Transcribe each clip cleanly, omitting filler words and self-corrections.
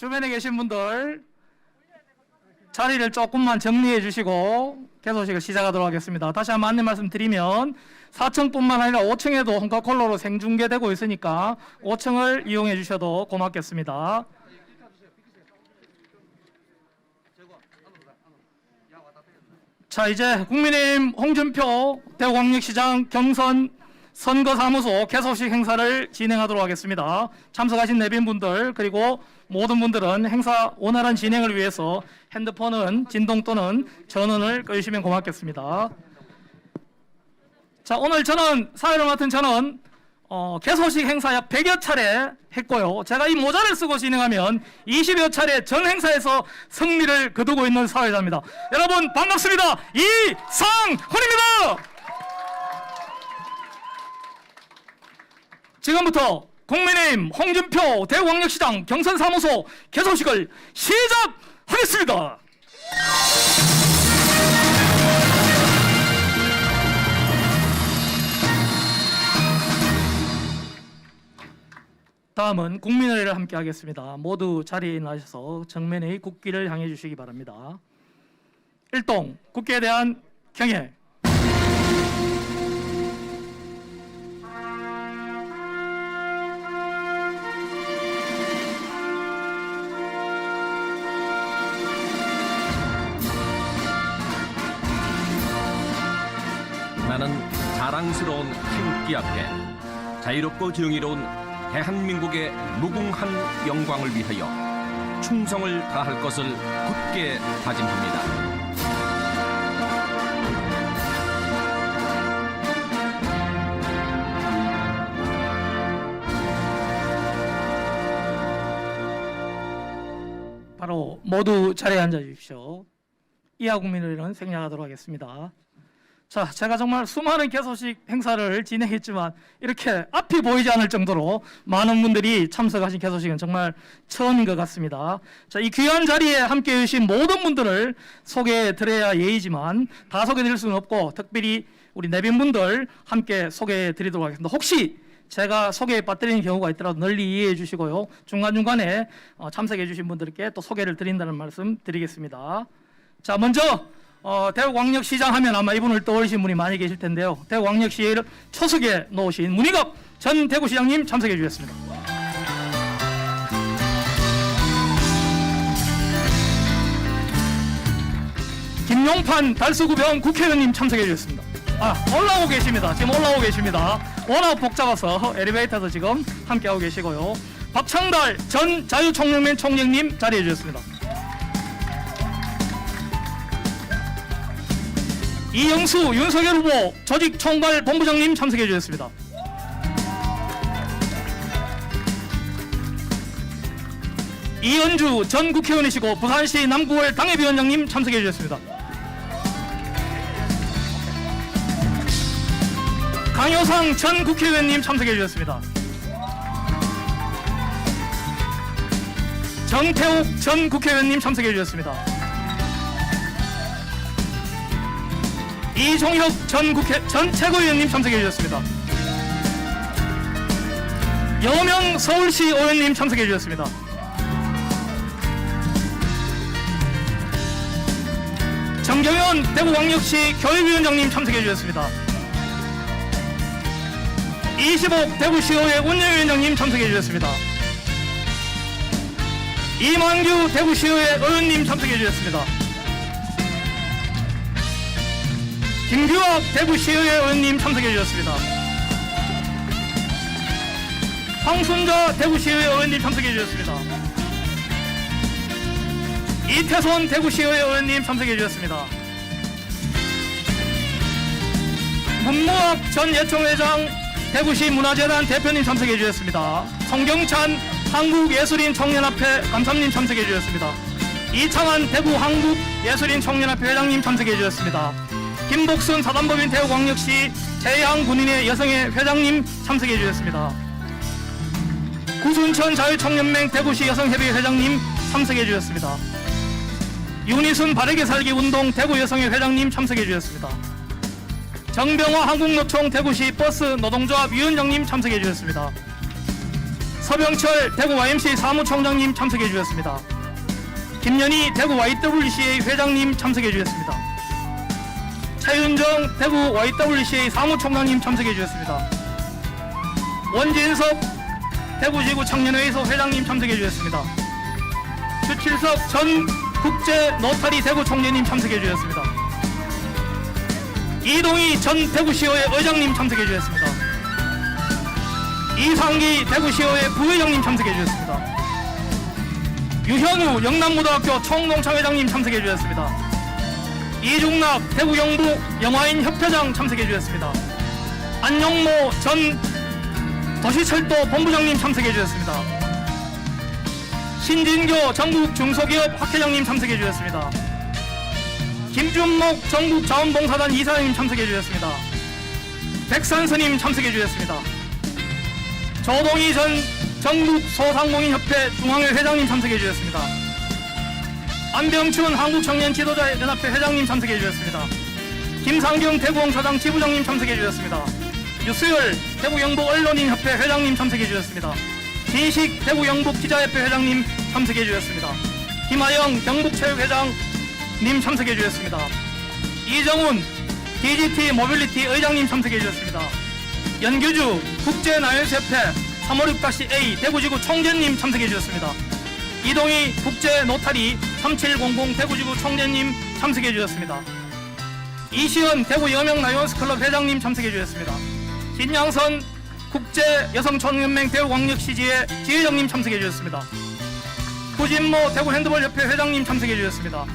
주변에 계신 분들 자리를 조금만 정리해 주시고 개소식을 시작하도록 하겠습니다. 다시 한번 안내 말씀드리면 4층뿐만 아니라 5층에도 홍카콜로로 생중계되고 있으니까 5층을 이용해 주셔도 고맙겠습니다. 자, 이제 국민의힘 홍준표 대구광역시장 경선 선거사무소 개소식 행사를 진행하도록 하겠습니다. 참석하신 내빈분들 그리고 모든 분들은 행사 원활한 진행을 위해서 핸드폰은 진동 또는 전원을 꺼주시면 고맙겠습니다. 자, 오늘 저는 사회를 맡은 저는 개소식 행사 약 100여 차례 했고요. 제가 이 모자를 쓰고 진행하면 20여 차례 전 행사에서 승리를 거두고 있는 사회자입니다. 여러분 반갑습니다. 이상훈입니다. 지금부터 국민의힘 홍준표 대구광역시장 경선사무소 개소식을 시작하겠습니다. 다음은 국민의례를 함께 하겠습니다. 모두 자리에 나셔서 정면의 국기를 향해 주시기 바랍니다. 1동 국기에 대한 경애. 나는 자랑스러운 태극기 앞에 자유롭고 정의로운 대한민국의 무궁한 영광을 위하여 충성을 다할 것을 굳게 다짐합니다. 바로 모두 자리에 앉아 주십시오. 이하 국민의례는 생략하도록 하겠습니다. 자, 제가 정말 수많은 개소식 행사를 진행했지만 이렇게 앞이 보이지 않을 정도로 많은 분들이 참석하신 개소식은 정말 처음인 것 같습니다. 자, 이 귀한 자리에 함께해 주신 모든 분들을 소개해 드려야 예의지만 다 소개해 드릴 수는 없고 특별히 우리 내빈분들 함께 소개해 드리도록 하겠습니다. 혹시 제가 소개에 빠뜨리는 경우가 있더라도 널리 이해해 주시고요. 중간중간에 참석해 주신 분들께 또 소개를 드린다는 말씀 드리겠습니다. 자, 먼저 대구광역시장 하면 아마 이분을 떠올리신 분이 많이 계실 텐데요. 대구광역시를 초석에 놓으신 문희갑 전 대구시장님 참석해 주셨습니다. 김용판 달서구병 국회의원님 참석해 주셨습니다. 올라오고 계십니다. 지금 올라오고 계십니다. 워낙 복잡해서 엘리베이터도 지금 함께하고 계시고요. 박창달 전 자유총연맹 총장님 자리해 주셨습니다. 이영수 윤석열 후보 조직총괄본부장님 참석해 주셨습니다. 이현주 전 국회의원이시고 부산시 남구월 당협위원장님 참석해 주셨습니다. 강효상 전 국회의원님 참석해 주셨습니다. 정태욱 전 국회의원님 참석해 주셨습니다. 이종혁 전 최고위원님 참석해 주셨습니다. 여명 서울시 의원님 참석해 주셨습니다. 정경현 대구광역시 교육위원장님 참석해 주셨습니다. 이시복 대구시의회 운영위원장님 참석해 주셨습니다. 이만규 대구시의회 의원님 참석해 주셨습니다. 김규학 대구시의회 의원님 참석해 주셨습니다. 황순자 대구시의회 의원님 참석해 주셨습니다. 이태선 대구시의회 의원님 참석해 주셨습니다. 문무학 전 예총회장 대구시 문화재단 대표님 참석해 주셨습니다. 송경찬 한국예술인 청년합회 감사님 참석해 주셨습니다. 이창환 대구 한국예술인 청년합회 회장님 참석해 주셨습니다. 김복순 사단법인 대구광역시 재향군인의 여성회 회장님 참석해 주셨습니다. 구순천 자유총연맹 대구시 여성협의회 회장님 참석해 주셨습니다. 윤희순 바르게 살기 운동 대구여성회 회장님 참석해 주셨습니다. 정병화 한국노총 대구시 버스 노동조합 위원장님 참석해 주셨습니다. 서병철 대구 YMCA 사무총장님 참석해 주셨습니다. 김연희 대구 YWCA 회장님 참석해 주셨습니다. 차윤정 대구 YWCA 사무총장님 참석해 주셨습니다. 원진석 대구지구 청년회의소 회장님 참석해 주셨습니다. 주칠석 전 국제 노타리 대구 총재님 참석해 주셨습니다. 이동희 전 대구시의회 의장님 참석해 주셨습니다. 이상기 대구시의회 부회장님 참석해 주셨습니다. 유현우 영남고등학교 총농창회장님 참석해 주셨습니다. 이중락 대구 영북 영화인 협회장 참석해 주셨습니다. 안영모 전 도시철도 본부장님 참석해 주셨습니다. 신진교 전국 중소기업 학회장님 참석해 주셨습니다. 김준목 전국 자원봉사단 이사장님 참석해 주셨습니다. 백선스님 참석해 주셨습니다. 조동희 전 전국 소상공인협회 중앙회 회장님 참석해 주셨습니다. 안병춘 한국청년지도자연합회 회장님 참석해 주셨습니다. 김상경 대구공사장 지부장님 참석해 주셨습니다. 유수열 대구영북 언론인협회 회장님 참석해 주셨습니다. 진식 대구영북 기자협회 회장님 참석해 주셨습니다. 김하영 경북체육회장님 참석해 주셨습니다. 이정훈 DGT 모빌리티 의장님 참석해 주셨습니다. 연규주 국제나연협회 356-A 대구지구 총재님 참석해 주셨습니다. 이동희 국제노타리 3700 대구지구 총재님 참석해 주셨습니다. 이시연 대구 여명라이온스클럽 회장님 참석해 주셨습니다. 신양선 국제여성총연맹 대구광역시지회 지회장님 참석해 주셨습니다. 구진모 대구핸드볼협회 회장님 참석해 주셨습니다.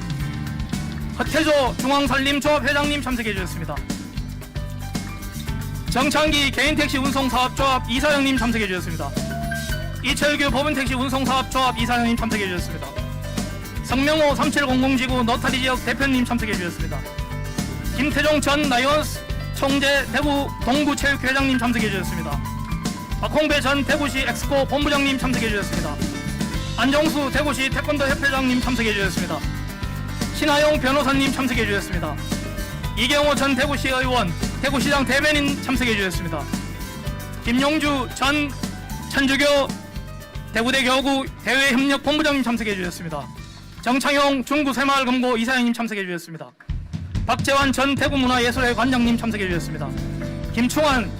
허태조 중앙산림조합 회장님 참석해 주셨습니다. 정창기 개인택시 운송사업조합 이사장님 참석해 주셨습니다. 이철규 법원택시 운송사업조합 이사장님 참석해 주셨습니다. 성명호 3700지구 노타리 지역 대표님 참석해 주셨습니다. 김태종 전 라이온스 총재 대구 동부체육회장님 참석해 주셨습니다. 박홍배 전 대구시 엑스코 본부장님 참석해 주셨습니다. 안정수 대구시 태권도 협회장님 참석해 주셨습니다. 신하용 변호사님 참석해 주셨습니다. 이경호 전 대구시 의원 대구시장 대변인 참석해 주셨습니다. 김용주 전 천주교 대구대 교구 대외협력 본부장님 참석해 주셨습니다. 정창용 중구 새마을금고 이사장님 참석해 주셨습니다. 박재환 전 대구문화예술회 관장님 참석해 주셨습니다. 김충환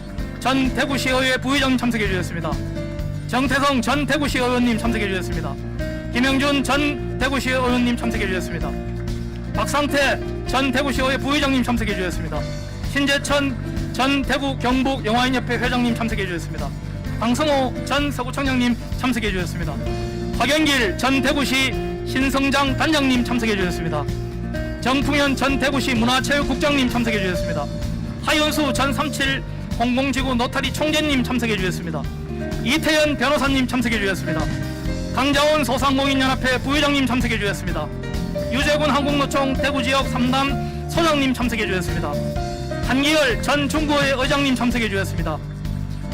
전 대구시의회 부의장님 참석해 주셨습니다. 정태성 전 대구시의원님 참석해 주셨습니다. 김영준 전 대구시의원님 참석해 주셨습니다. 박상태 전 대구시의회 부의장님 참석해 주셨습니다. 신재천 전 대구 경북 영화인협회 회장님 참석해 주셨습니다. 강성호 전 서구청장님 참석해 주셨습니다. 박영길 전 대구시 신성장 단장님 참석해 주셨습니다. 정풍현 전 대구시 문화체육국장님 참석해 주셨습니다. 하윤수 전 3700지구 노타리 총재님 참석해 주셨습니다. 이태현 변호사님 참석해 주셨습니다. 강자원 소상공인연합회 부회장님 참석해 주셨습니다. 유재군 한국노총 대구지역 3단 소장님 참석해 주셨습니다. 한기열 전 중구의 의장님 참석해 주셨습니다.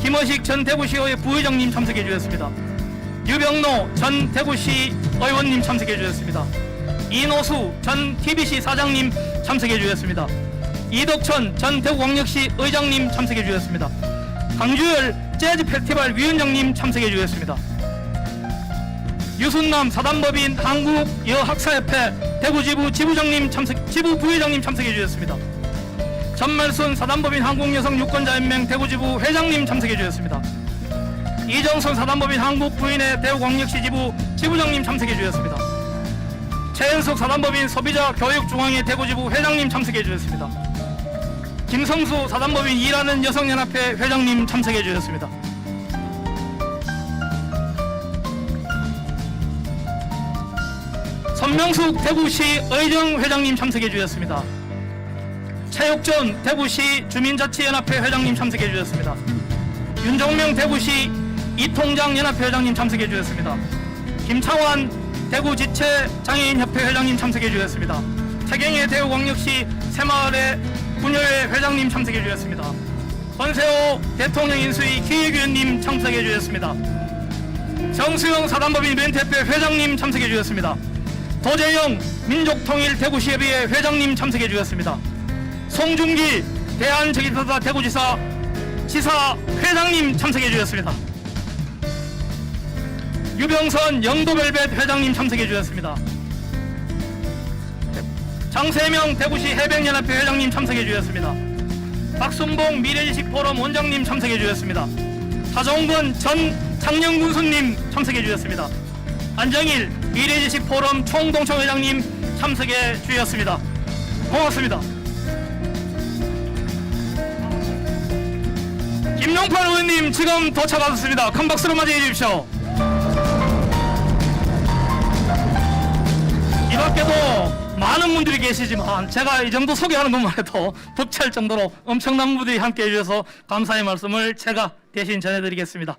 김어식 전 대구시의회 부회장님 참석해 주셨습니다. 유병노 전 대구시 의원님 참석해 주셨습니다. 이노수 전 TBC 사장님 참석해 주셨습니다. 이덕천 전 대구광역시 의장님 참석해 주셨습니다. 강주열 재즈 페스티벌 위원장님 참석해 주셨습니다. 유순남 사단법인 한국여학사협회 대구지부 지부장님 지부 부회장님 참석해 주셨습니다. 전말순 사단법인 한국여성유권자연맹 대구지부 회장님 참석해 주셨습니다. 이정선 사단법인 한국부인회 대구광역시 지부 지부장님 참석해 주셨습니다. 최현숙 사단법인 소비자교육중앙회 대구지부 회장님 참석해 주셨습니다. 김성수 사단법인 일하는 여성연합회 회장님 참석해 주셨습니다. 손명숙 대구시 의정회장님 참석해 주셨습니다. 차육전 대구시 주민자치연합회 회장님 참석해 주셨습니다. 윤종명 대구시 이통장연합회 회장님 참석해 주셨습니다. 김창환 대구지체장애인협회 회장님 참석해 주셨습니다. 태경의 대구광역시 새마을회 분여회 회장님 참석해 주셨습니다. 권세호 대통령 인수위 기획위원님 참석해 주셨습니다. 정수영 사단법인 멘트협회 회장님 참석해 주셨습니다. 도재영 민족통일 대구시협의회 회장님 참석해 주셨습니다. 송중기 대한저기사다 대구지사 지사 회장님 참석해 주셨습니다. 유병선 영도벨벳 회장님 참석해 주셨습니다. 장세명 대구시 해병연합회 회장님 참석해 주셨습니다. 박순봉 미래지식 포럼 원장님 참석해 주셨습니다. 하정근 전 창녕군수님 참석해 주셨습니다. 안정일 미래지식 포럼 총동창 회장님 참석해 주셨습니다. 고맙습니다. 김용팔 의원님 지금 도착하셨습니다. 큰 박수로 맞이해 주십시오. 이 밖에도 많은 분들이 계시지만 제가 이 정도 소개하는 것만 해도 벅찰 정도로 엄청난 분들이 함께해 주셔서 감사의 말씀을 제가 대신 전해드리겠습니다.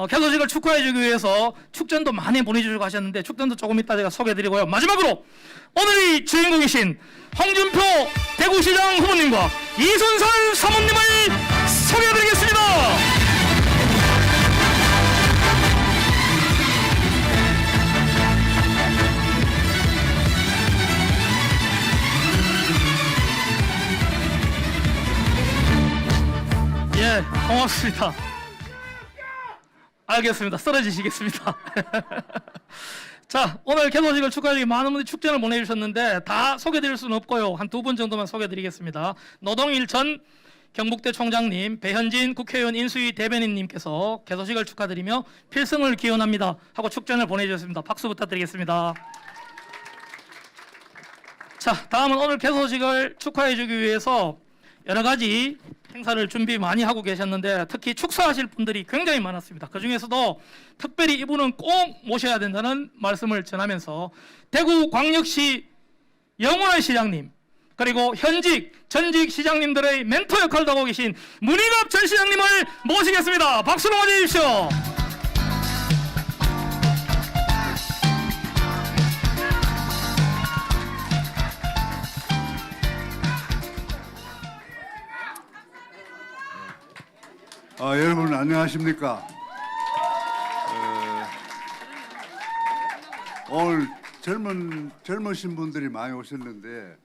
개소식을 축하해주기 위해서 축전도 많이 보내주시고 하셨는데 축전도 조금 이따 제가 소개해드리고요. 마지막으로 오늘의 주인공이신 홍준표 대구시장 후보님과 이순설 사모님을 소개해드리겠습니다. 예, 고맙습니다. 알겠습니다. 쓰러지시겠습니다. 자, 오늘 개소식을 축하하기 많은 분들이 축전을 보내주셨는데 다 소개드릴 수는 없고요. 한 두 분 정도만 소개드리겠습니다. 노동일 전 경북대 총장님, 배현진 국회의원 인수위 대변인님께서 개소식을 축하드리며 필승을 기원합니다 하고 축전을 보내주셨습니다. 박수 부탁드리겠습니다. 자, 다음은 오늘 개소식을 축하해주기 위해서 여러 가지 행사를 준비 많이 하고 계셨는데 특히 축사하실 분들이 굉장히 많았습니다. 그 중에서도 특별히 이분은 꼭 모셔야 된다는 말씀을 전하면서 대구광역시 영원한 시장님 그리고 현직, 전직 시장님들의 멘토 역할도 하고 계신 문희갑 전 시장님을 모시겠습니다. 박수로 맞이해 주십시오. 여러분 안녕하십니까? 오늘 젊으신 분들이 많이 오셨는데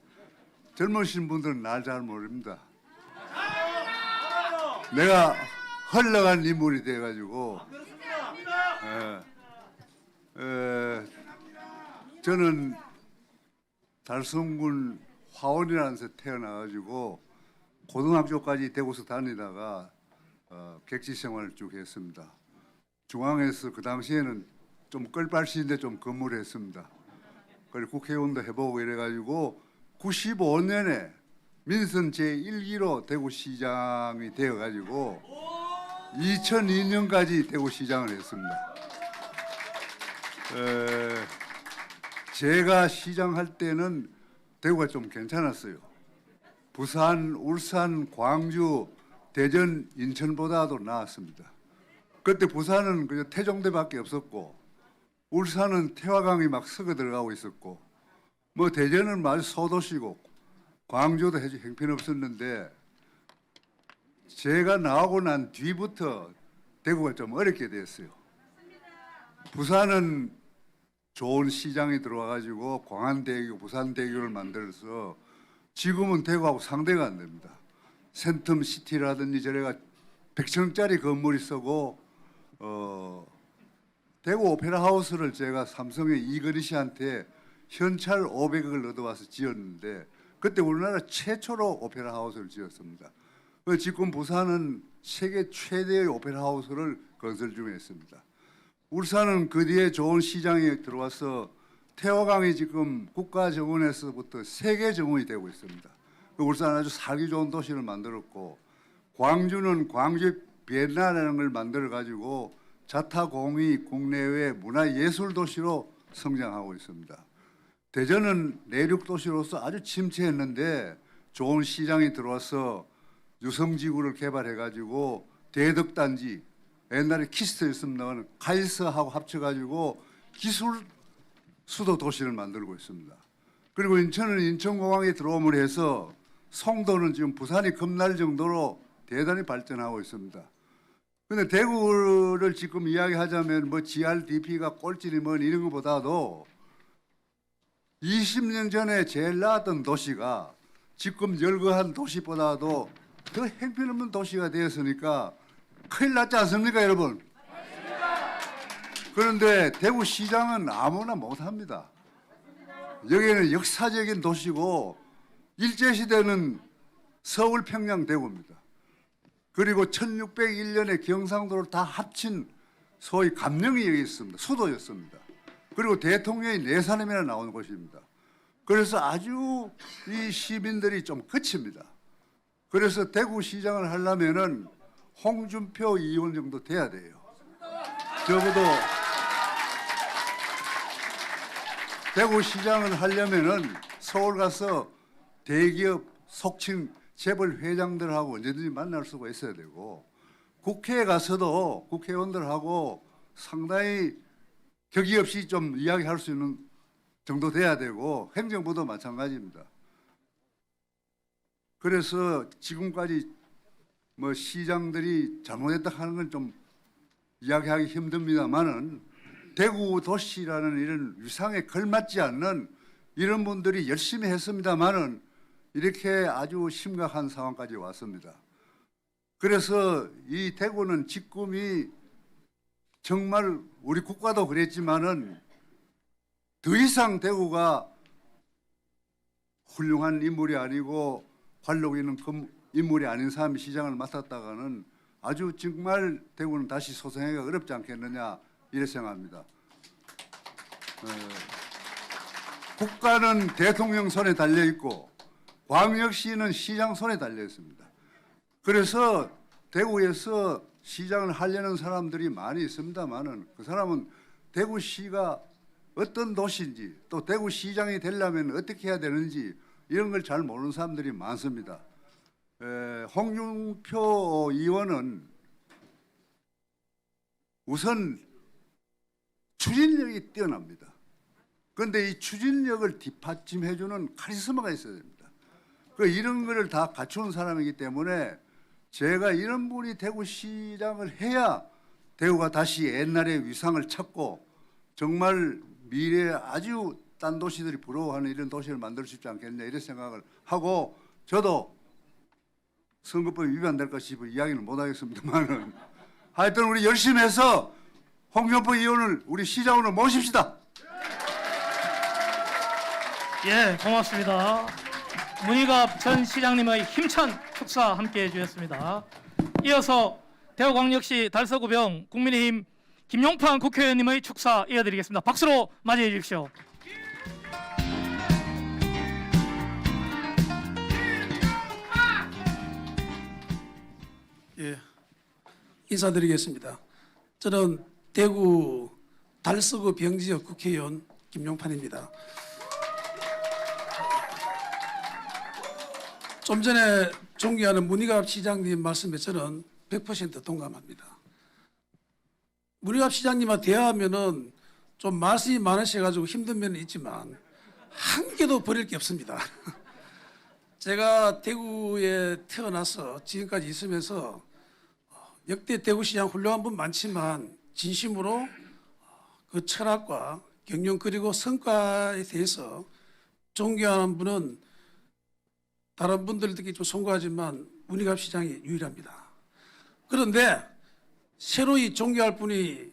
젊으신 분들은 날 잘 모릅니다. 내가 흘러간 인물이 돼가지고 저는 달성군 화원이라는 데서 태어나가지고 고등학교까지 대구서 다니다가 객지 생활을 쭉 했습니다. 중앙에서 그 당시에는 좀 끌발시인데 좀 근무를 했습니다. 그리고 국회의원도 해보고 이래가지고 95년에 민선 제1기로 대구시장이 되어가지고 2002년까지 대구시장을 했습니다. 제가 시장할 때는 대구가 좀 괜찮았어요. 부산, 울산, 광주, 대전, 인천보다도 나았습니다. 그때 부산은 그저 태종대밖에 없었고 울산은 태화강이 막 썩어 들어가고 있었고 뭐 대전은 아주 소도시고 광주도 해주 형편없었는데 제가 나오고 난 뒤부터 대구가 좀 어렵게 됐어요. 부산은 좋은 시장이 들어와가지고 광안대교, 부산대교를 만들어서 지금은 대구하고 상대가 안 됩니다. 센텀시티라든지 저래가 100층짜리 건물이 쓰고 대구 오페라 하우스를 제가 삼성의 이건희 씨한테 현찰 500억을 얻어와서 지었는데 그때 우리나라 최초로 오페라 하우스를 지었습니다. 지금 부산은 세계 최대의 오페라 하우스를 건설 중에 있습니다. 울산은 그 뒤에 좋은 시장이 들어와서 태화강이 지금 국가정원에서부터 세계정원이 되고 있습니다. 울산은 아주 살기 좋은 도시를 만들었고 광주는 광주 비엔나라는 걸 만들어 가지고 자타공이 국내외 문화예술 도시로 성장하고 있습니다. 대전은 내륙 도시로서 아주 침체했는데 좋은 시장이 들어와서 유성지구를 개발해 가지고 대덕단지 옛날에 키스트였습니다만 카이스하고 합쳐 가지고 기술 수도 도시를 만들고 있습니다. 그리고 인천은 인천공항에 들어옴을 해서 송도는 지금 부산이 겁날 정도로 대단히 발전하고 있습니다. 그런데 대구를 지금 이야기하자면 뭐 GRDP가 꼴찌니 뭐 이런 것보다도 20년 전에 제일 나았던 도시가 지금 열거한 도시보다도 더 형편없는 도시가 되었으니까 큰일 났지 않습니까, 여러분? 그런데 대구시장은 아무나 못합니다. 여기는 역사적인 도시고 일제시대는 서울, 평양, 대구입니다. 그리고 1601년에 경상도를 다 합친 소위 감령이 여기 있습니다. 수도였습니다. 그리고 대통령이 네 사람이나 나오는 곳입니다. 그래서 아주 이 시민들이 좀 거칩니다. 그래서 대구시장을 하려면은 홍준표 의원 정도 돼야 돼요. 적어도 대구시장을 하려면은 서울 가서 대기업 속칭 재벌 회장들하고 언제든지 만날 수가 있어야 되고, 국회에 가서도 국회의원들하고 상당히 격의 없이 좀 이야기할 수 있는 정도 돼야 되고, 행정부도 마찬가지입니다. 그래서 지금까지 뭐 시장들이 잘못했다 하는 건 좀 이야기하기 힘듭니다만은, 대구 도시라는 이런 위상에 걸맞지 않는 이런 분들이 열심히 했습니다만은 이렇게 아주 심각한 상황까지 왔습니다. 그래서 이 대구는 지금이 정말 우리 국가도 그랬지만은 더 이상 대구가 훌륭한 인물이 아니고 관록 있는 인물이 아닌 사람이 시장을 맡았다가는 아주 정말 대구는 다시 소생하기가 어렵지 않겠느냐 이렇게 생각합니다. 국가는 대통령 손에 달려 있고 광역시는 시장 손에 달려 있습니다. 그래서 대구에서 시장을 하려는 사람들이 많이 있습니다만은 그 사람은 대구시가 어떤 도시인지 또 대구시장이 되려면 어떻게 해야 되는지 이런 걸 잘 모르는 사람들이 많습니다. 홍준표 의원은 우선 추진력이 뛰어납니다. 그런데 이 추진력을 뒷받침해주는 카리스마가 있어야 됩니다. 이런 거를 다 갖추는 사람이기 때문에 제가 이런 분이 대구시장을 해야 대구가 다시 옛날의 위상을 찾고 정말 미래에 아주 딴 도시들이 부러워하는 이런 도시를 만들 수 있지 않겠냐 이런 생각을 하고, 저도 선거법 위반될까 싶어 이야기는 못하겠습니다만은 하여튼 우리 열심히 해서 홍준표 의원을 우리 시장으로 모십시다. 예, 고맙습니다. 문희갑 전 시장님의 힘찬 축사 함께해 주셨습니다. 이어서 대구광역시 달서구병 국민의힘 김용판 국회의원님의 축사 이어드리겠습니다. 박수로 맞이해 주십시오. 예, 인사드리겠습니다. 저는 대구 달서구 병지역 국회의원 김용판입니다. 좀 전에 존경하는 문희갑 시장님 말씀에 저는 100% 동감합니다. 문희갑 시장님과 대화하면은 좀 말씀이 많으셔가지고 힘든 면은 있지만 한 개도 버릴 게 없습니다. 제가 대구에 태어나서 지금까지 있으면서 역대 대구시장 훌륭한 분 많지만 진심으로 그 철학과 경영 그리고 성과에 대해서 존경하는 분은 다른 분들 듣기 좀 송구하지만 문희갑 시장이 유일합니다. 그런데 새로이 존경할 분이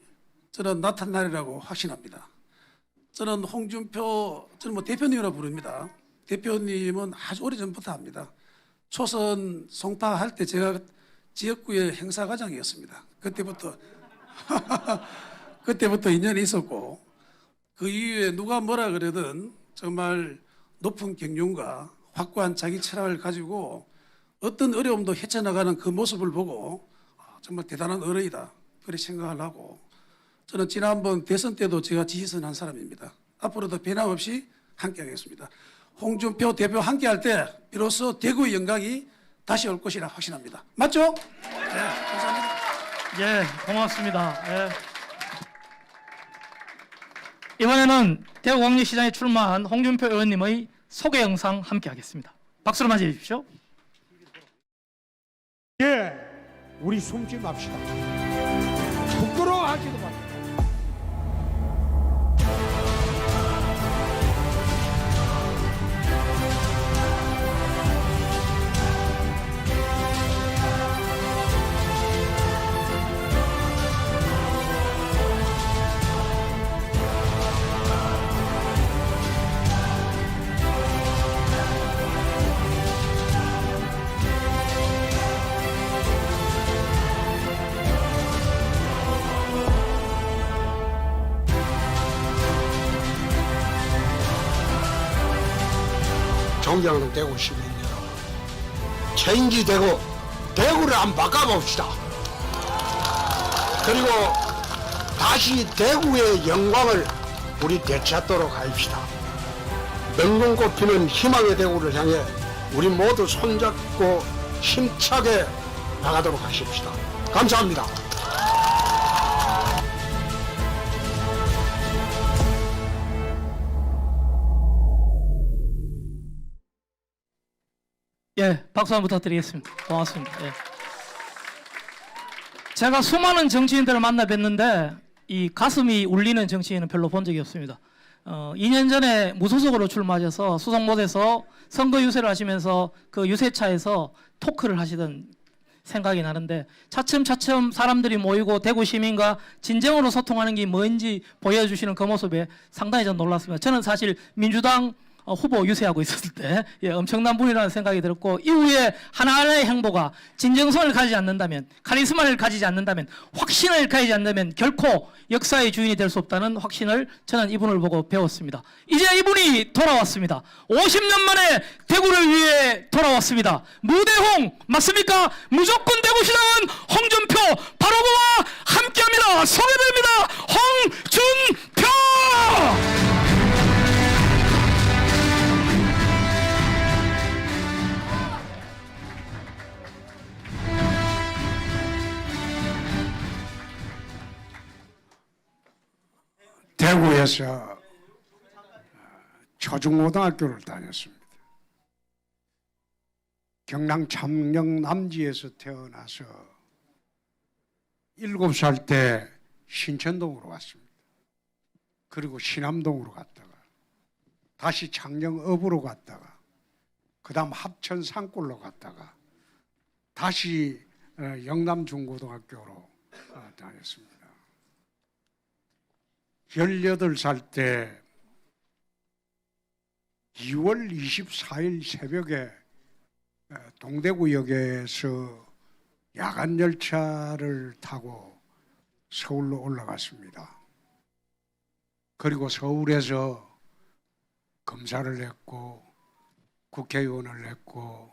저는 나타나리라고 확신합니다. 저는 홍준표, 저는 뭐 대표님이라고 부릅니다. 대표님은 아주 오래전부터 합니다. 초선 송파할 때 제가 지역구의 행사과장이었습니다. 그때부터 인연이 있었고, 그 이후에 누가 뭐라 그래든 정말 높은 경륜과 확고한 자기 철학을 가지고 어떤 어려움도 헤쳐나가는 그 모습을 보고 정말 대단한 어른이다 그렇게 생각을 하고, 저는 지난번 대선 때도 제가 지지선한 사람입니다. 앞으로도 변함없이 함께하겠습니다. 홍준표 대표 함께할 때 비로소 대구의 영광이 다시 올 것이라 확신합니다. 맞죠? 네, 감사합니다. 예, 고맙습니다. 예. 이번에는 대구광역시장에 출마한 홍준표 의원님의 소개 영상 함께하겠습니다. 박수로 맞이해 주십시오. 예, 우리 숨지 맙시다. 부끄러워하지도 맙시다. 존경하는 대구 시민 여러분, 체인지 대구, 대구를 한번 바꿔봅시다. 그리고 다시 대구의 영광을 우리 되찾도록 하십시다. 명동 꽃피는 희망의 대구를 향해 우리 모두 손잡고 힘차게 나가도록 하십시다. 감사합니다. 예, 박수 한번 부탁드리겠습니다. 고맙습니다. 예. 제가 수많은 정치인들을 만나 뵀는데 이 가슴이 울리는 정치인은 별로 본 적이 없습니다. 2년 전에 무소속으로 출마하셔서 수석 못해서 선거 유세를 하시면서 그 유세차에서 토크를 하시던 생각이 나는데 차츰차츰 사람들이 모이고 대구 시민과 진정으로 소통하는 게 뭔지 보여주시는 그 모습에 상당히 좀 놀랐습니다. 저는 사실 민주당 후보 유세하고 있었을 때 엄청난 분이라는 생각이 들었고, 이후에 하나하나의 행보가 진정성을 가지지 않는다면, 카리스마를 가지지 않는다면, 확신을 가지지 않는다면 결코 역사의 주인이 될 수 없다는 확신을 저는 이분을 보고 배웠습니다. 이제 이분이 돌아왔습니다. 50년 만에 대구를 위해 돌아왔습니다. 무대홍 맞습니까? 무조건 대구시장은 홍준표, 바로 그와 함께합니다. 소개됩니다. 홍준표! 대구에서 초중고등학교를 다녔습니다. 경남 창녕 남지에서 태어나서 7살 때 신천동으로 왔습니다. 그리고 신암동으로 갔다가 다시 창녕읍으로 갔다가 그 다음 합천 산골로 갔다가 다시 영남중고등학교로 다녔습니다. 18살 때 2월 24일 새벽에 동대구역에서 야간 열차를 타고 서울로 올라갔습니다. 그리고 서울에서 검사를 했고 국회의원을 했고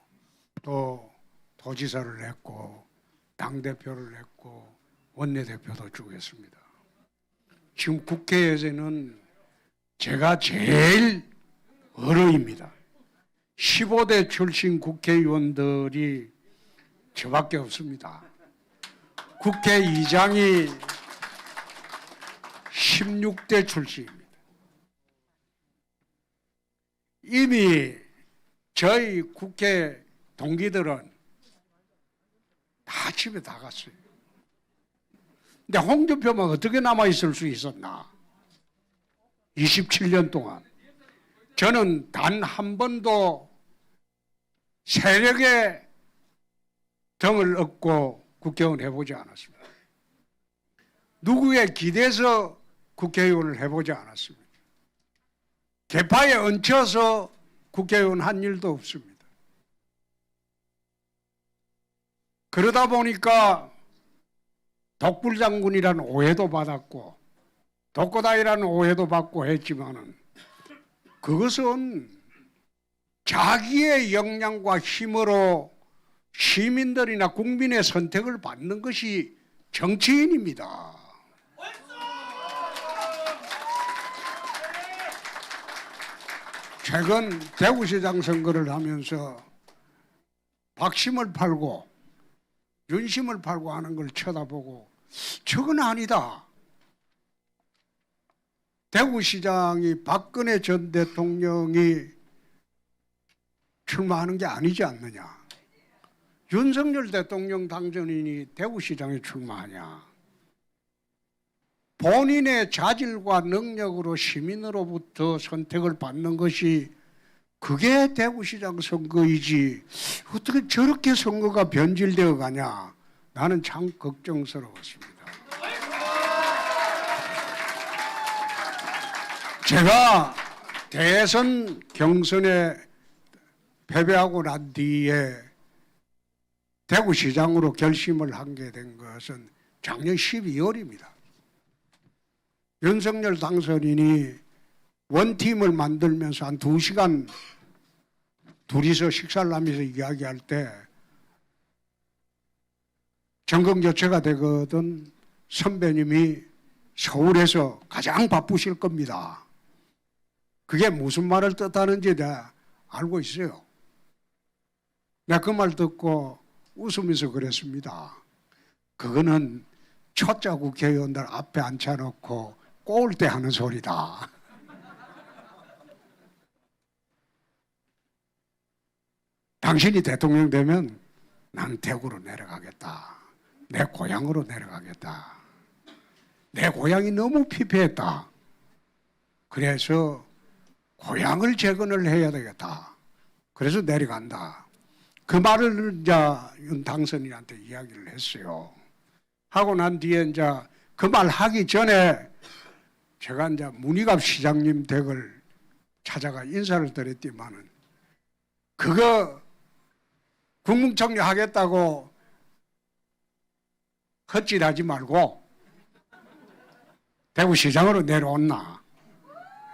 또 도지사를 했고 당대표를 했고 원내대표도 쭉 했습니다. 지금 국회에서는 제가 제일 어려입니다. 15대 출신 국회의원들이 저밖에 없습니다. 국회의장이 16대 출신입니다. 이미 저희 국회 동기들은 다 집에 다 갔어요. 근데 홍준표만 어떻게 남아있을 수 있었나? 27년 동안 저는 단 한 번도 세력의 등을 얻고 국회의원 해보지 않았습니다. 누구의 기대서 국회의원을 해보지 않았습니다. 계파에 얹혀서 국회의원 한 일도 없습니다. 그러다 보니까 독불장군이라는 오해도 받았고 독고다이라는 오해도 받고 했지만은 그것은 자기의 역량과 힘으로 시민들이나 국민의 선택을 받는 것이 정치인입니다. 최근 대구시장 선거를 하면서 박심을 팔고 윤심을 팔고 하는 걸 쳐다보고 저건 아니다. 대구시장이 박근혜 전 대통령이 출마하는 게 아니지 않느냐. 윤석열 대통령 당선인이 대구시장에 출마하냐. 본인의 자질과 능력으로 시민으로부터 선택을 받는 것이 그게 대구시장 선거이지 어떻게 저렇게 선거가 변질되어 가냐. 나는 참 걱정스러웠습니다. 제가 대선 경선에 패배하고 난 뒤에 대구시장으로 결심을 하게 된 것은 작년 12월입니다. 윤석열 당선인이 원팀을 만들면서 한 2시간 둘이서 식사를 하면서 이야기할 때 정경교체가 되거든 선배님이 서울에서 가장 바쁘실 겁니다. 그게 무슨 말을 뜻하는지 내가 알고 있어요. 내가 그 말 듣고 웃으면서 그랬습니다. 그거는 초짜 국회의원들 앞에 앉혀놓고 꼬울 때 하는 소리다. 당신이 대통령 되면 난 대구로 내려가겠다. 내 고향으로 내려가겠다. 내 고향이 너무 피폐했다. 그래서 고향을 재건을 해야 되겠다. 그래서 내려간다. 그 말을 이제 윤 당선인한테 이야기를 했어요. 하고 난 뒤에 이제 그 말 하기 전에 제가 이제 문희갑 시장님 댁을 찾아가 인사를 드렸지만은 그거 국무총리 하겠다고 헛짓하지 말고 대구시장으로 내려온나.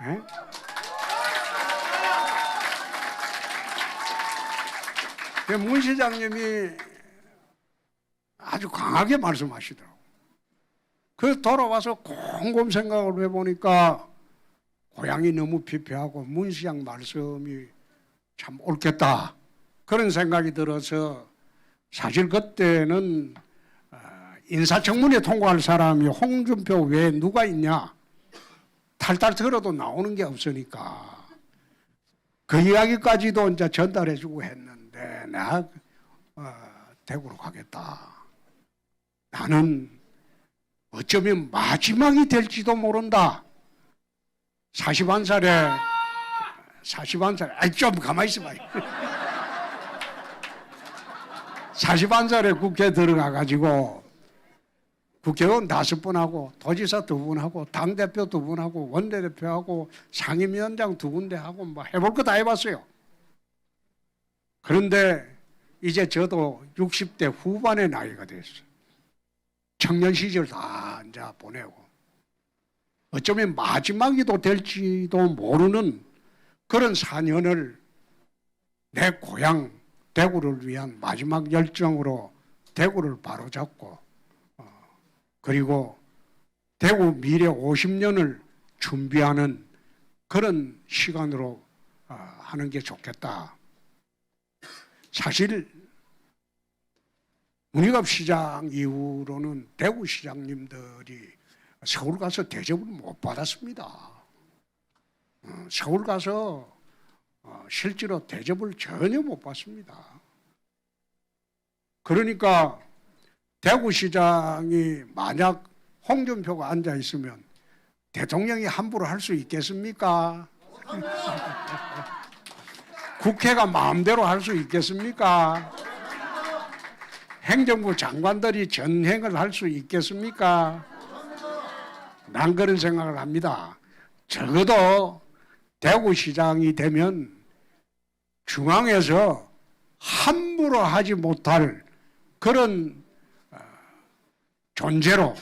에? 문 시장님이 아주 강하게 말씀하시더라고요. 그래서 돌아와서 곰곰 생각을 해보니까 고향이 너무 피폐하고 문 시장 말씀이 참 옳겠다. 그런 생각이 들어서 사실 그때는 인사청문회 통과할 사람이 홍준표 외에 누가 있냐. 탈탈 털어도 나오는 게 없으니까 그 이야기까지도 이제 전달해주고 했는데 내가 대구로 가겠다. 나는 어쩌면 마지막이 될지도 모른다. 41살에 좀 가만히 있어봐. 41살에 국회에 들어가가지고 국회의원 5분하고 도지사 2분하고 당대표 2분하고 원내대표하고 상임위원장 2군데 하고 뭐 해볼 거 다 해봤어요. 그런데 이제 저도 60대 후반의 나이가 됐어요. 청년 시절 다 이제 보내고 어쩌면 마지막이도 될지도 모르는 그런 4년을 내 고향 대구를 위한 마지막 열정으로 대구를 바로잡고 그리고 대구 미래 50년을 준비하는 그런 시간으로 하는 게 좋겠다. 사실 문희갑 시장 이후로는 대구 시장님들이 서울 가서 대접을 못 받았습니다. 서울 가서 실제로 대접을 전혀 못 받습니다. 그러니까 대구시장이 만약 홍준표가 앉아 있으면 대통령이 함부로 할 수 있겠습니까? 국회가 마음대로 할 수 있겠습니까? 행정부 장관들이 전행을 할 수 있겠습니까? 난 그런 생각을 합니다. 적어도 대구시장이 되면 중앙에서 함부로 하지 못할 그런 존재로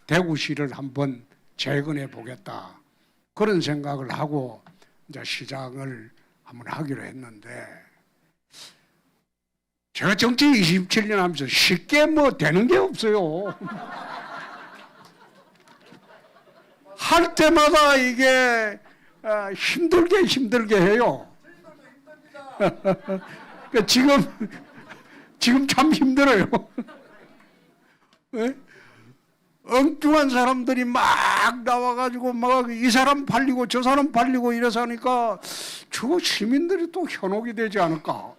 대구시를 한번 재건해 보겠다. 그런 생각을 하고 이제 시장을 한번 하기로 했는데 제가 정치 27년 하면서 쉽게 뭐 되는 게 없어요. 할 때마다 이게 힘들게 해요. 지금 참 힘들어요. 네? 엉뚱한 사람들이 막 나와가지고 막 이 사람 팔리고 저 사람 팔리고 이래서 하니까 저 시민들이 또 현혹이 되지 않을까?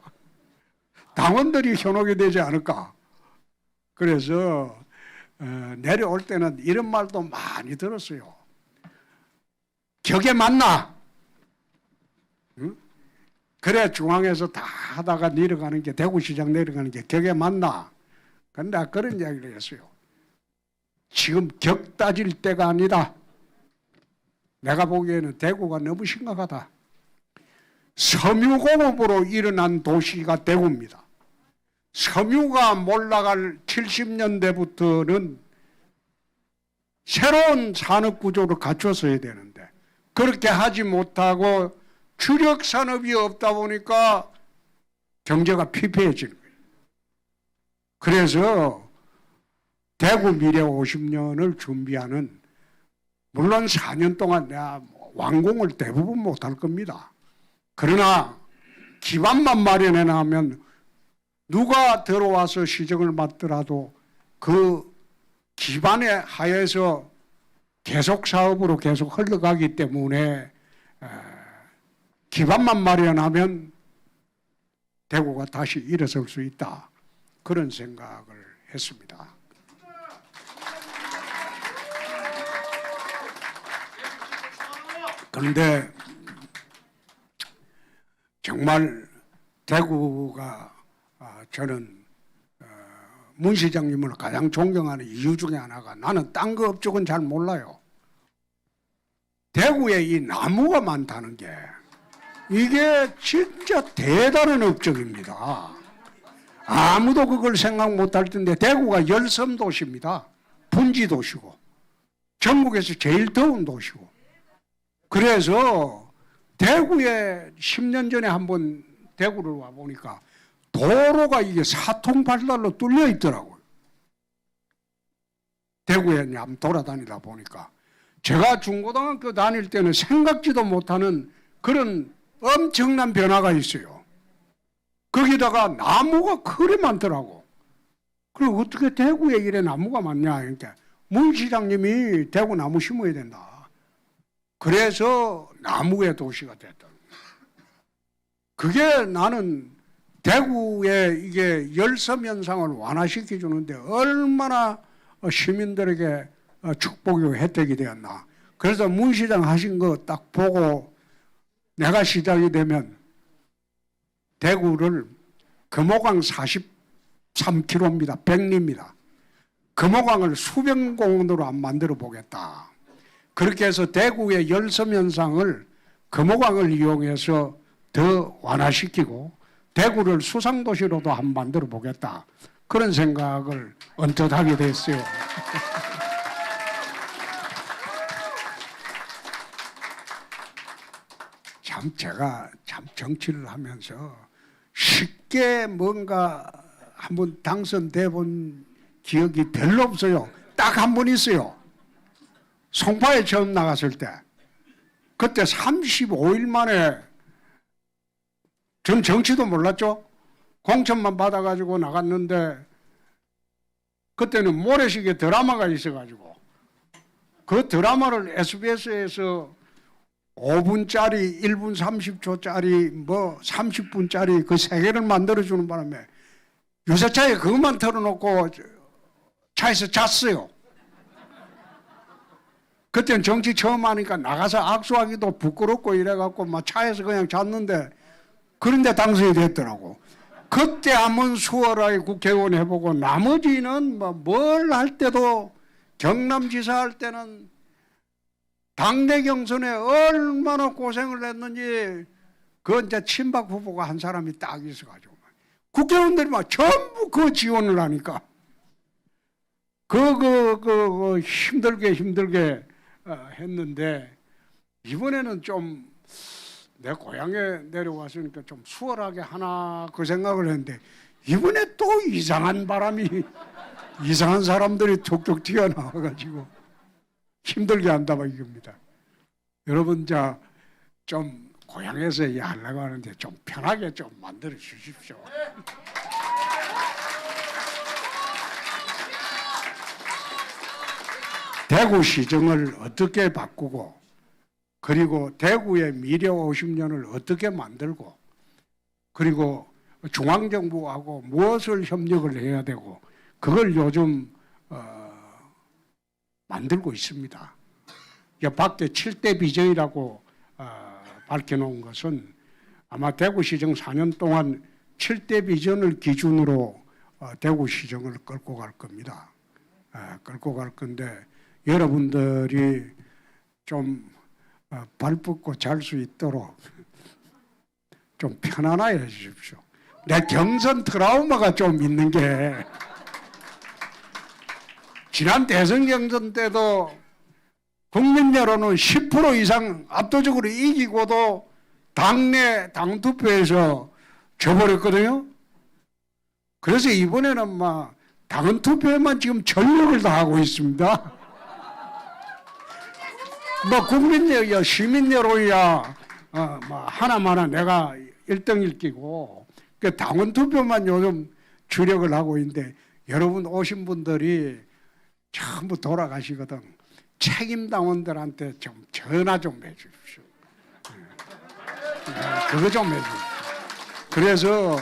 당원들이 현혹이 되지 않을까? 그래서 내려올 때는 이런 말도 많이 들었어요. 격에 맞나? 응? 그래 중앙에서 다 하다가 내려가는 게 대구시장 내려가는 게 격에 맞나? 근데 그런 이야기를 했어요. 지금 격 따질 때가 아니다. 내가 보기에는 대구가 너무 심각하다. 섬유공업으로 일어난 도시가 대구입니다. 섬유가 몰락할 70년대부터는 새로운 산업구조를 갖췄어야 되는데 그렇게 하지 못하고 주력 산업이 없다 보니까 경제가 피폐해지는 거예요. 그래서 대구 미래 50년을 준비하는, 물론 4년 동안 내가 완공을 대부분 못할 겁니다. 그러나 기반만 마련해 놔면 누가 들어와서 시정을 맡더라도 그 기반에 하에서 계속 사업으로 계속 흘러가기 때문에 기반만 마련하면 대구가 다시 일어설 수 있다. 그런 생각을 했습니다. 그런데 정말 대구가 저는 문 시장님을 가장 존경하는 이유 중에 하나가, 나는 딴 거 업적은 잘 몰라요. 대구에 이 나무가 많다는 게 이게 진짜 대단한 업적입니다. 아무도 그걸 생각 못할 텐데 대구가 열섬 도시입니다. 분지 도시고 전국에서 제일 더운 도시고. 그래서 대구에 10년 전에 한번 대구를 와 보니까 도로가 이게 사통팔달로 뚫려 있더라고요. 대구에 한번 돌아다니다 보니까 제가 중고등학교 다닐 때는 생각지도 못하는 그런 엄청난 변화가 있어요. 거기다가 나무가 그리 많더라고. 그리고 어떻게 대구에 이래 나무가 많냐. 그러니까 문 시장님이 대구 나무 심어야 된다. 그래서 나무의 도시가 됐다. 그게 나는 대구의 이게 열섬 현상을 완화시켜 주는데 얼마나 시민들에게 축복이고 혜택이 되었나. 그래서 문 시장 하신 거 딱 보고 내가 시작이 되면 대구를 금호강 43km입니다. 백리입니다. 금호강을 수변공원으로 안 만들어 보겠다. 그렇게 해서 대구의 열섬 현상을 금호강을 이용해서 더 완화시키고 대구를 수상도시로도 한번 만들어 보겠다. 그런 생각을 언뜻 하게 됐어요. 참 제가 참 정치를 하면서 쉽게 뭔가 한번 당선돼 본 기억이 별로 없어요. 딱 한 번 있어요. 송파에 처음 나갔을 때 그때 35일 만에 전 정치도 몰랐죠. 공천만 받아가지고 나갔는데 그때는 모래시계 드라마가 있어가지고 그 드라마를 SBS에서 5분짜리, 1분 30초짜리, 뭐 30분짜리 그 3개를 만들어주는 바람에 유세차에 그것만 틀어놓고 차에서 잤어요. 그때는 정치 처음 하니까 나가서 악수하기도 부끄럽고 이래갖고 막 차에서 그냥 잤는데 그런데 당선이 됐더라고. 그때 한번 수월하게 국회의원 해보고 나머지는 뭐 뭘 할 때도 경남지사 할 때는 당내 경선에 얼마나 고생을 했는지 그 이제 친박 후보가 한 사람이 딱 있어가지고 국회의원들이 막 전부 그 지원을 하니까 힘들게 했는데 이번에는 좀 내 고향에 내려왔으니까 좀 수월하게 하나 그 생각을 했는데 이번에 또 이상한 바람이 이상한 사람들이 툭툭 튀어나와가지고 힘들게 한다 막 이겁니다. 여러분 좀 고향에서 하려고 하는데 좀 편하게 좀 만들어 주십시오. 대구시정을 어떻게 바꾸고 그리고 대구의 미래 50년을 어떻게 만들고 그리고 중앙정부하고 무엇을 협력을 해야 되고 그걸 요즘 만들고 있습니다. 밖에 7대 비전이라고 밝혀놓은 것은 아마 대구시정 4년 동안 7대 비전을 기준으로 대구시정을 끌고 갈 겁니다. 끌고 갈 건데 여러분들이 좀 발 뻗고 잘 수 있도록 좀 편안하게 해주십시오. 내 경선 트라우마가 좀 있는 게 지난 대선 경선 때도 국민 여론은 10% 이상 압도적으로 이기고도 당내 당투표에서 져버렸거든요. 그래서 이번에는 막 당헌 투표에만 지금 전력을 다하고 있습니다. 뭐 국민여야 시민 여론이야 뭐 하나마나 내가 1등 일끼고 그 당원 투표만 요즘 주력을 하고 있는데 여러분 오신 분들이 전부 돌아가시거든. 책임 당원들한테 좀 전화 좀 해주십시오. 그거 좀 해주십시오. 그래서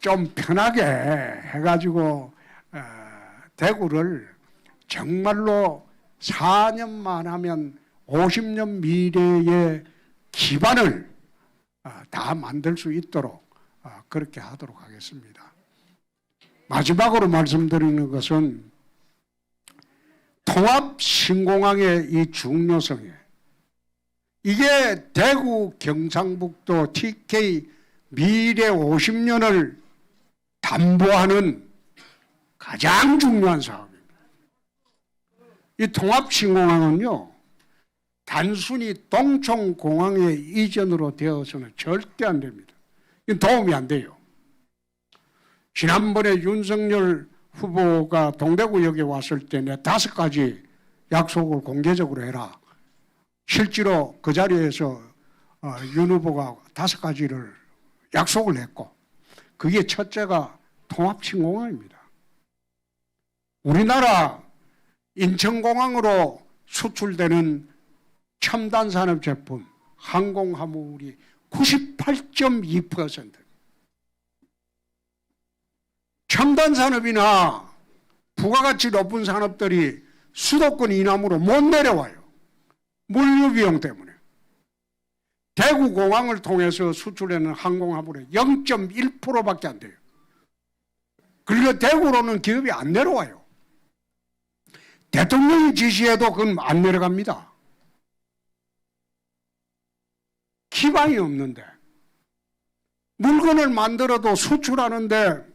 좀 편하게 해가지고 대구를 정말로 4년만 하면 50년 미래의 기반을 다 만들 수 있도록 그렇게 하도록 하겠습니다. 마지막으로 말씀드리는 것은 통합 신공항의 이 중요성에 이게 대구 경상북도 TK 미래 50년을 담보하는 가장 중요한 사업입니다. 이 통합 신공항은요, 단순히 동청공항의 이전으로 되어서는 절대 안 됩니다. 이건 도움이 안 돼요. 지난번에 윤석열 후보가 동대구역에 왔을 때 내 5가지 약속을 공개적으로 해라. 실제로 그 자리에서 윤 후보가 5가지를 약속을 했고, 그게 첫째가 통합신공항입니다. 우리나라 인천공항으로 수출되는 첨단 산업 제품, 항공화물이 98.2%. 첨단 산업이나 부가가치 높은 산업들이 수도권 이남으로 못 내려와요. 물류 비용 때문에. 대구 공항을 통해서 수출하는 항공화물의 0.1%밖에 안 돼요. 그리고 대구로는 기업이 안 내려와요. 대통령이 지시해도 그건 안 내려갑니다. 기반이 없는데 물건을 만들어도 수출하는데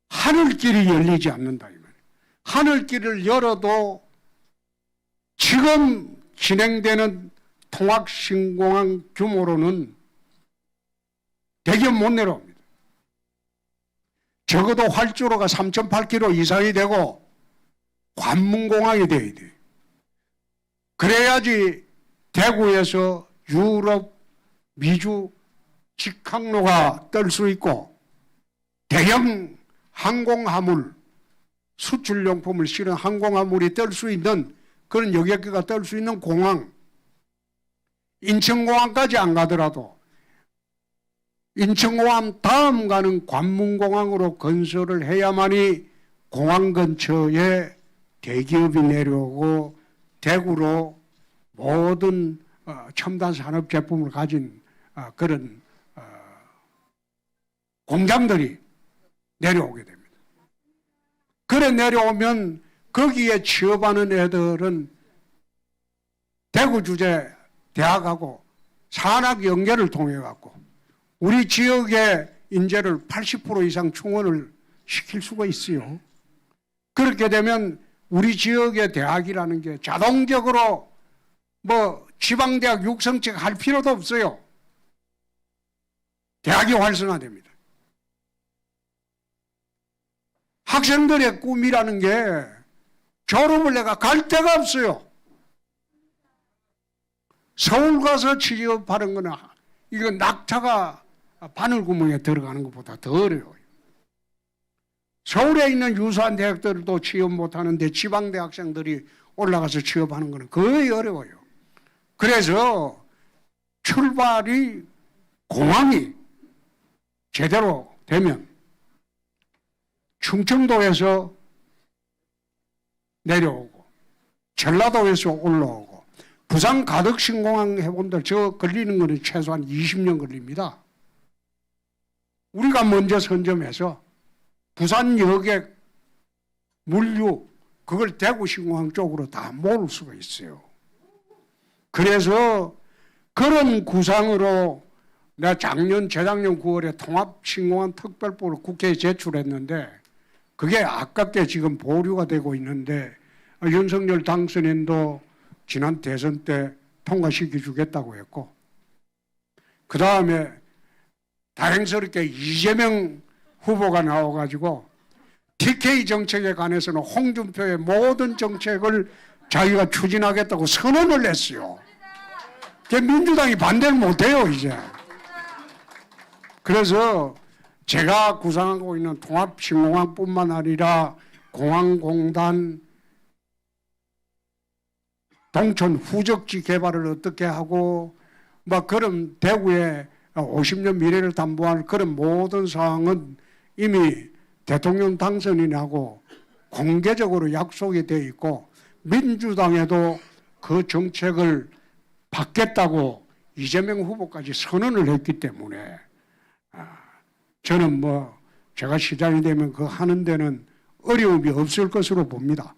하늘길이 열리지 않는다. 하늘길을 열어도 지금 진행되는 통합신공항 규모로는 대기업 못 내려옵니다. 적어도 활주로가 3.8km 이상이 되고 관문공항이 돼야 돼요. 그래야지 대구에서 유럽, 미주 직항로가 뜰 수 있고 대형 항공화물, 수출용품을 실은 항공화물이 뜰 수 있는 그런 여객기가 뜰 수 있는 공항, 인천공항까지 안 가더라도 인천공항 다음 가는 관문공항으로 건설을 해야만이 공항 근처에 대기업이 내려오고 대구로 모든 첨단 산업 제품을 가진 그런 공장들이 내려오게 됩니다. 그래 내려오면 거기에 취업하는 애들은 대구 주재 대학하고 산학 연계를 통해 갖고 우리 지역의 인재를 80% 이상 충원을 시킬 수가 있어요. 그렇게 되면 우리 지역의 대학이라는 게 자동적으로 뭐 지방대학 육성책 할 필요도 없어요. 대학이 활성화됩니다. 학생들의 꿈이라는 게 졸업을 내가 갈 데가 없어요. 서울 가서 취업하는 거는 이거 낙타가 바늘구멍에 들어가는 것보다 더 어려워요. 서울에 있는 유수한 대학들도 취업 못하는데 지방대 학생들이 올라가서 취업하는 거는 거의 어려워요. 그래서 출발이 공항이 제대로 되면 충청도에서 내려오고 전라도에서 올라오고 부산 가덕신공항 해본들 저 걸리는 거는 최소한 20년 걸립니다. 우리가 먼저 선점해서 부산 여객 물류 그걸 대구 신공항 쪽으로 다 모을 수가 있어요. 그래서 그런 구상으로 내가 재작년 9월에 통합신공항 특별법을 국회에 제출했는데 그게 아깝게 지금 보류가 되고 있는데 윤석열 당선인도 지난 대선 때 통과시켜 주겠다고 했고 그 다음에 다행스럽게 이재명 후보가 나와가지고 TK 정책에 관해서는 홍준표의 모든 정책을 자기가 추진하겠다고 선언을 했어요. 민주당이 반대를 못해요 이제. 그래서 제가 구상하고 있는 통합신공항뿐만 아니라 공항공단 동천 후적지 개발을 어떻게 하고 막 그런 대구에 50년 미래를 담보할 그런 모든 사항은 이미 대통령 당선이 나고 공개적으로 약속이 되어 있고 민주당에도 그 정책을 받겠다고 이재명 후보까지 선언을 했기 때문에 저는 뭐 제가 시장이 되면 그 하는 데는 어려움이 없을 것으로 봅니다.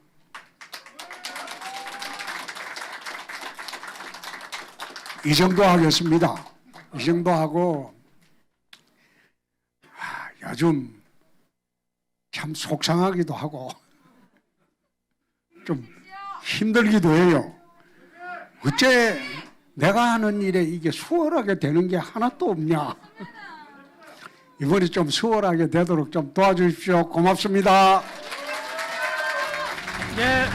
이 정도 하겠습니다. 이 정도 하고 요즘 참 속상하기도 하고 좀 힘들기도 해요. 어째 내가 하는 일에 이게 수월하게 되는 게 하나도 없냐. 이번에 좀 수월하게 되도록 좀 도와주십시오. 고맙습니다. 예,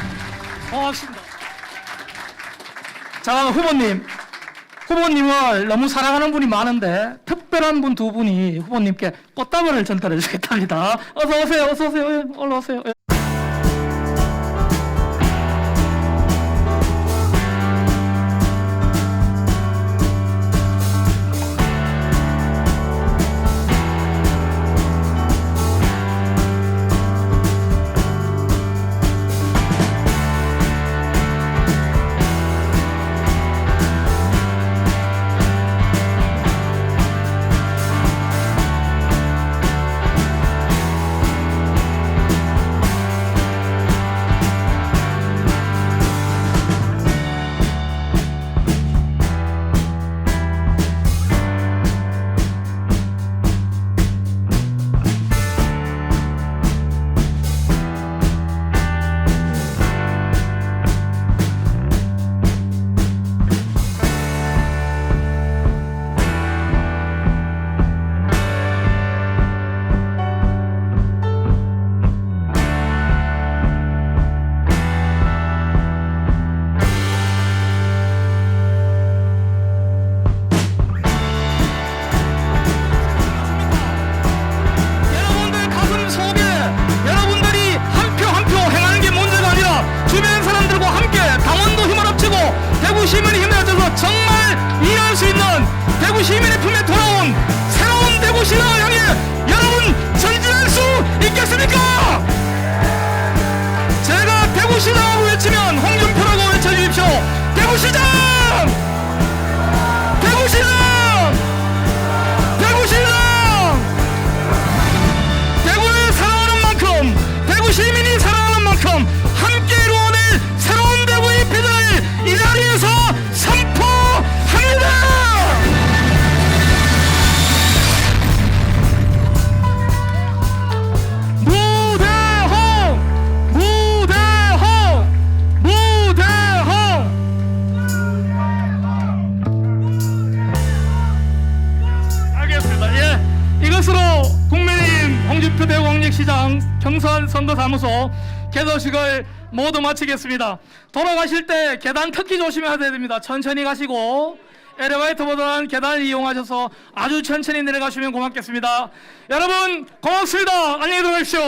고맙습니다. 자, 후보님을 너무 사랑하는 분이 많은데 특별한 분 두 분이 후보님께 꽃다발을 전달해 주겠답니다. 어서 오세요, 어서 오세요, 예, 올라오세요. 예. 대구 시민의 힘을 합쳐서 정말 일할 수 있는 대구 시민의 품에 돌아온 새로운 대구시를 향해 여러분 전진할 수 있겠습니까? 제가 대구시장하고 외치면 홍준표라고 외쳐주십시오. 대구시장! 대구시장! 대구시장! 대구를 사랑하는 만큼 대구 시민이 사랑하는 만큼 함께 이루어낼 새로운 대구의 비전을 이 자리에서 선포합니다. 알겠습니다. 예, 이것으로 국민의힘 홍준표 대구광역시장 경선 선거사무소 개소식을 모두 마치겠습니다. 돌아가실 때 계단 특히 조심해야 됩니다. 천천히 가시고 엘리베이터보다는 계단을 이용하셔서 아주 천천히 내려가시면 고맙겠습니다. 여러분 고맙습니다. 안녕히 들어가십시오.